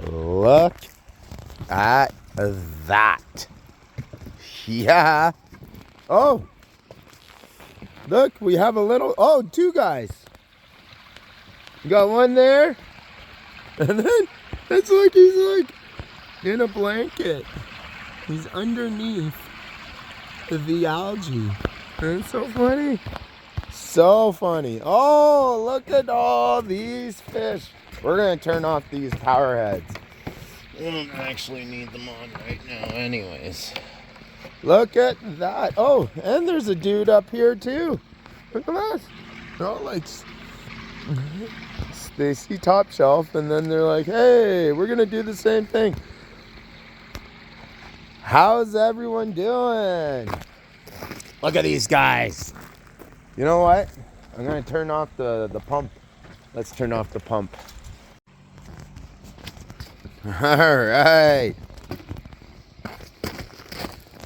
Look at that. Yeah. Oh, look, we have a little, oh, two guys. You got one there, and then it's like he's like in a blanket. He's underneath the algae. And it's so funny. So funny. Oh, look at all these fish. We're going to turn off these power heads. We don't actually need them on right now anyways. Look at that. Oh, and there's a dude up here too. Look at that. They're all like, they see top shelf and then they're like, hey, we're going to do the same thing. How's everyone doing? Look at these guys. You know what? I'm going to turn off the pump. Let's turn off the pump. All right.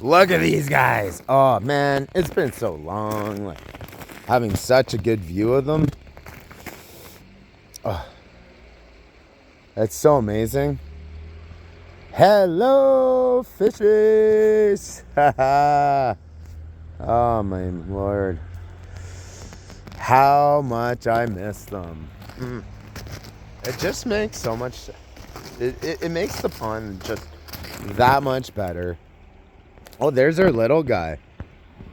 Look at these guys. Oh, man. It's been so long. Like, having such a good view of them. Oh, that's so amazing. Hello, fishes. Oh, my Lord. How much I miss them. It just makes so much... It makes the pond just that much better. Oh, there's our little guy.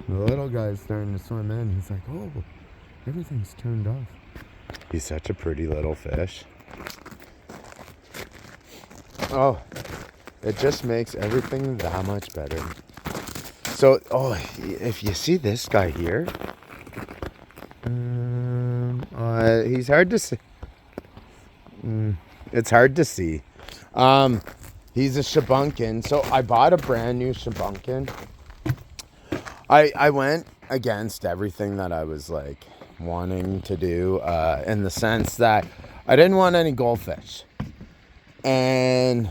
The little guy's starting to swim in. He's like, oh, everything's turned off. He's such a pretty little fish. Oh, it just makes everything that much better. So, oh, if you see this guy here, he's hard to see. It's hard to see. He's a Shabunkin. So I bought a brand new Shabunkin. I went against everything that I was like wanting to do, in the sense that I didn't want any goldfish. And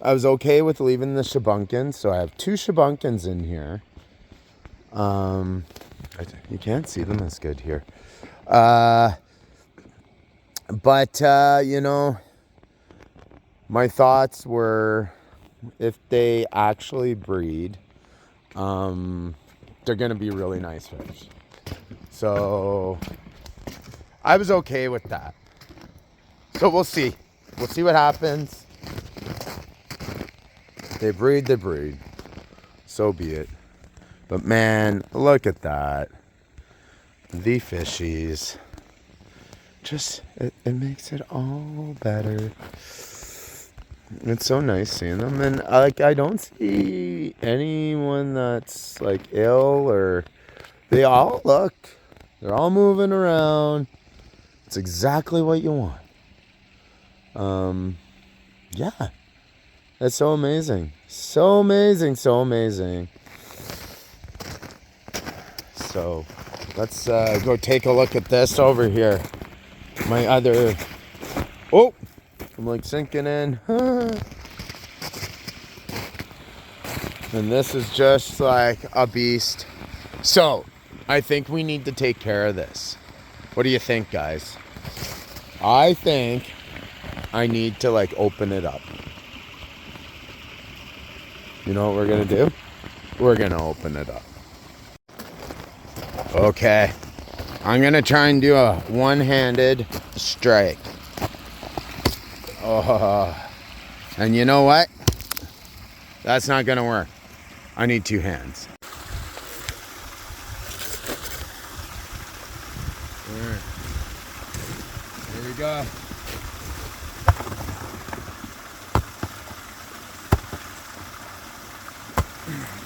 I was okay with leaving the Shabunkins. So I have two Shabunkins in here. You can't see them as good here. But you know, my thoughts were, if they actually breed, they're going to be really nice fish. So I was okay with that. So we'll see. We'll see what happens. They breed, they breed. So be it. But man, look at that. The fishies. Just, it makes it all better. It's so nice seeing them. And like, I don't see anyone that's like ill, or they all look, they're all moving around. It's exactly what you want. Yeah. That's so amazing. So amazing, so amazing. So let's go take a look at this over here. My other, oh, I'm like sinking in. And this is just like a beast. So I think we need to take care of this. What do you think, guys? I think I need to like open it up. You know what we're gonna do? We're gonna open it up. Okay. I'm gonna try and do a one-handed strike. Oh, and you know what? That's not gonna work. I need two hands. Here we go.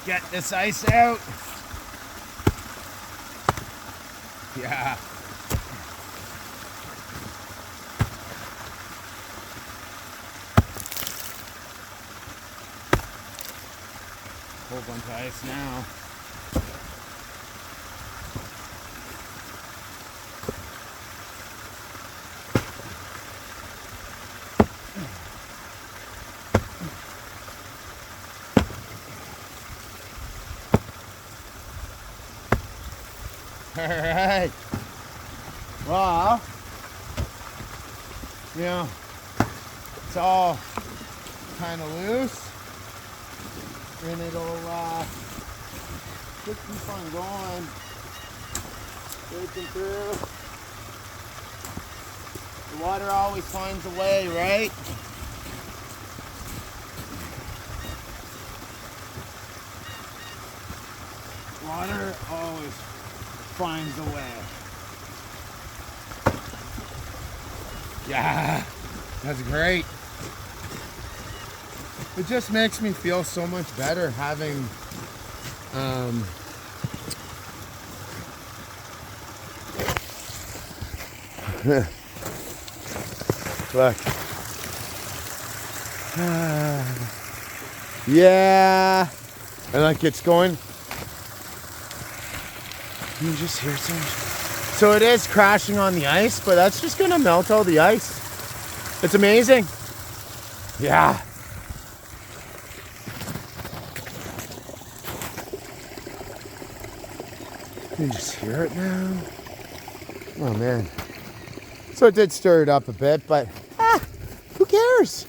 Get this ice out. Yeah. Whole bunch of ice now. All right. Well, you know, It's all kind of loose, and it'll just keep on going, breaking through. The water always finds a way, right? Water always finds a way. Yeah, that's great. It just makes me feel so much better having look. Yeah. And like it's going. You just hear some. So it is crashing on the ice, but that's just gonna melt all the ice. It's amazing. Yeah. You can just hear it now. Oh man. So it did stir it up a bit, but who cares?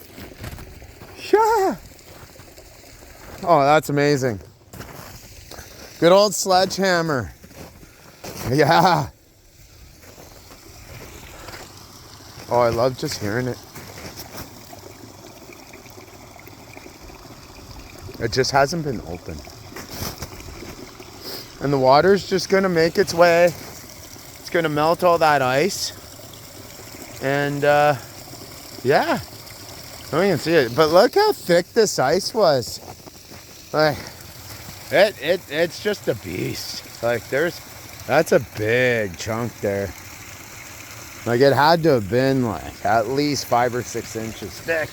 Yeah. Oh, that's amazing. Good old sledgehammer. Yeah. Oh, I love just hearing it. It just hasn't been opened. And the water's just gonna make its way. It's gonna melt all that ice. And yeah. Oh, you can see it. But look how thick this ice was. Like it's just a beast. Like that's a big chunk there. Like it had to have been like at least 5 or 6 inches thick.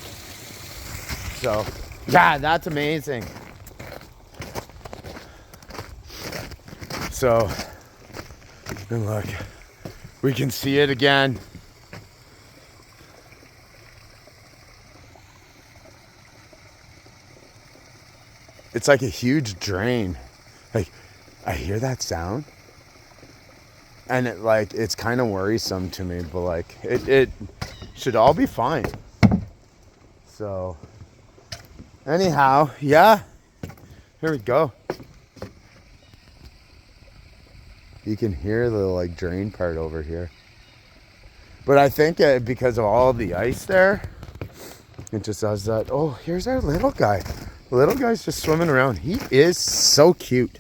So yeah, that's amazing. So, and look, we can see it again. It's like a huge drain. Like, I hear that sound. And it's kind of worrisome to me, but like, it should all be fine. So, anyhow, yeah, here we go. You can hear the like drain part over here. But I think because of all the ice there, it just does that. Oh, here's our little guy. The little guy's just swimming around. He is so cute.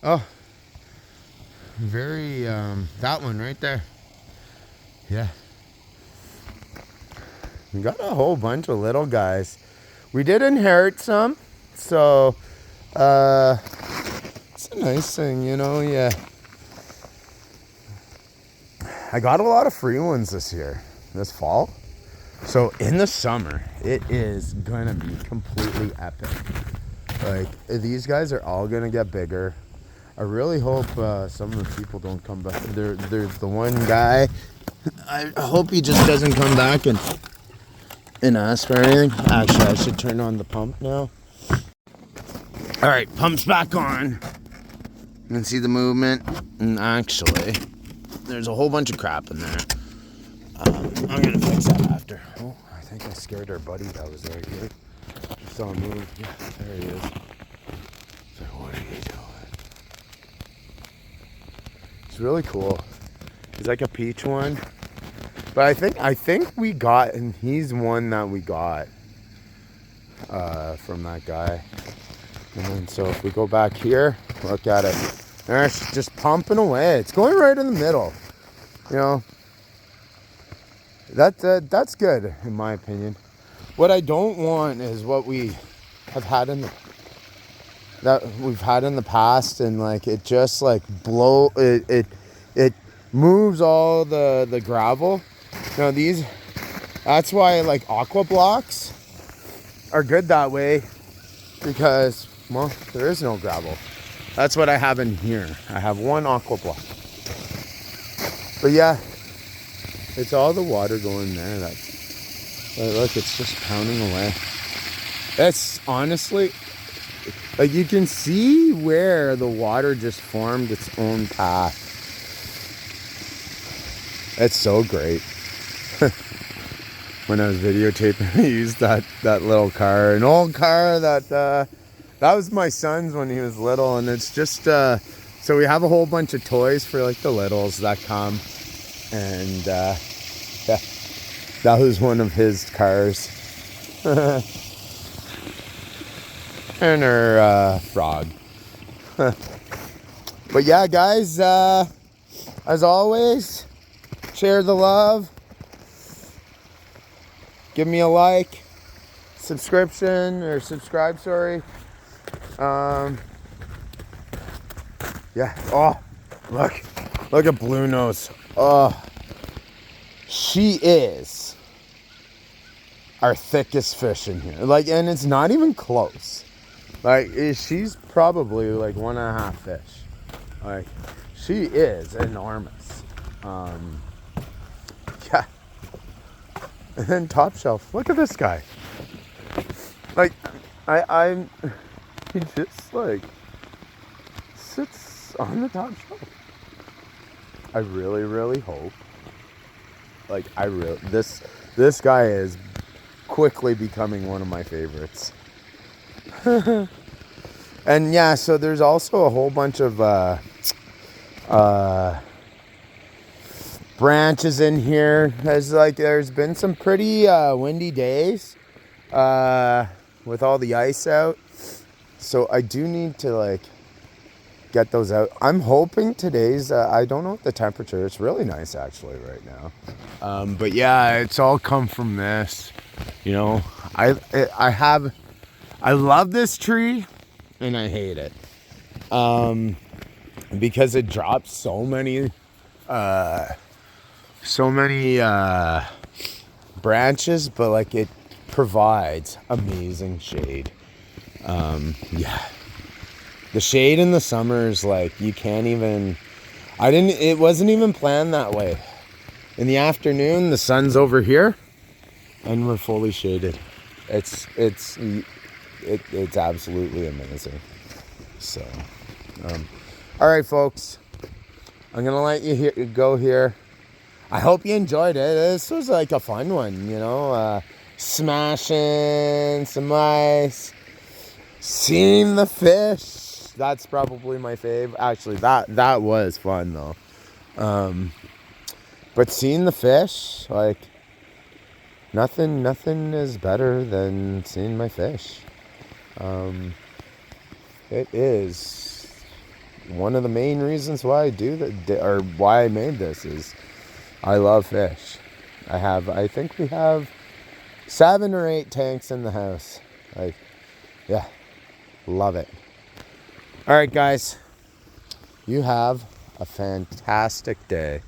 Oh, very, that one right there. Yeah. We got a whole bunch of little guys. We did inherit some, so it's a nice thing, you know, yeah. I got a lot of free ones this fall. So in the summer, it is gonna be completely epic. Like, these guys are all gonna get bigger. I really hope some of the people don't come back. There's the one guy. I hope he just doesn't come back and ask for anything. Actually, I should turn on the pump now. All right, pump's back on. You can see the movement. And actually, there's a whole bunch of crap in there. I'm gonna fix that after. Oh, I think I scared our buddy that was right here. Just saw him move. Yeah, there he is. It's like, what are you doing? It's really cool. He's like a peach one. But I think we got, and he's one that we got from that guy. And then so if we go back here, look at it. There's just pumping away. It's going right in the middle. You know, that's good in my opinion. What I don't want is what we have had we've had in the past, and like it just like it moves all the gravel. Now that's why like aqua blocks are good that way, because well, there is no gravel. That's what I have in here. I have one aqua block. But yeah, it's all the water going there. Look, it's just pounding away. It's honestly, like you can see where the water just formed its own path. It's so great. when I was videotaping, I used that little car, an old car that was my son's when he was little, and it's just so we have a whole bunch of toys for like the littles that come, and yeah, that was one of his cars. And her frog. But yeah, guys, as always, share the love. Give me a like, subscribe, sorry. Yeah. Oh, look at Blue Nose. Oh, she is our thickest fish in here. Like, and it's not even close. Like, she's probably like 1.5 fish. Like, she is enormous. Yeah. And then top shelf. Look at this guy. Like, I'm he just like sits on the top shelf. I really hope. Like, this guy is quickly becoming one of my favorites. And yeah, so there's also a whole bunch of branches in here. There's been some pretty windy days with all the ice out, so I do need to like get those out. I'm hoping today's I don't know what the temperature. It's really nice actually right now, but yeah, it's all come from this. You know, I love this tree and I hate it because it drops so many branches, but like it provides amazing shade. Yeah, the shade in the summer is like you can't even. It wasn't even planned that way. In the afternoon, the sun's over here and we're fully shaded. It's absolutely amazing. So, all right, folks, I'm gonna let you go here. I hope you enjoyed it. This was like a fun one, you know. Smashing some ice, seeing the fish. That's probably my fave. Actually, that was fun though. But seeing the fish, like nothing is better than seeing my fish. It is one of the main reasons why I do that, or why I made this, is I love fish. I think we have 7 or 8 tanks in the house. Like, yeah, love it. All right, guys, you have a fantastic day.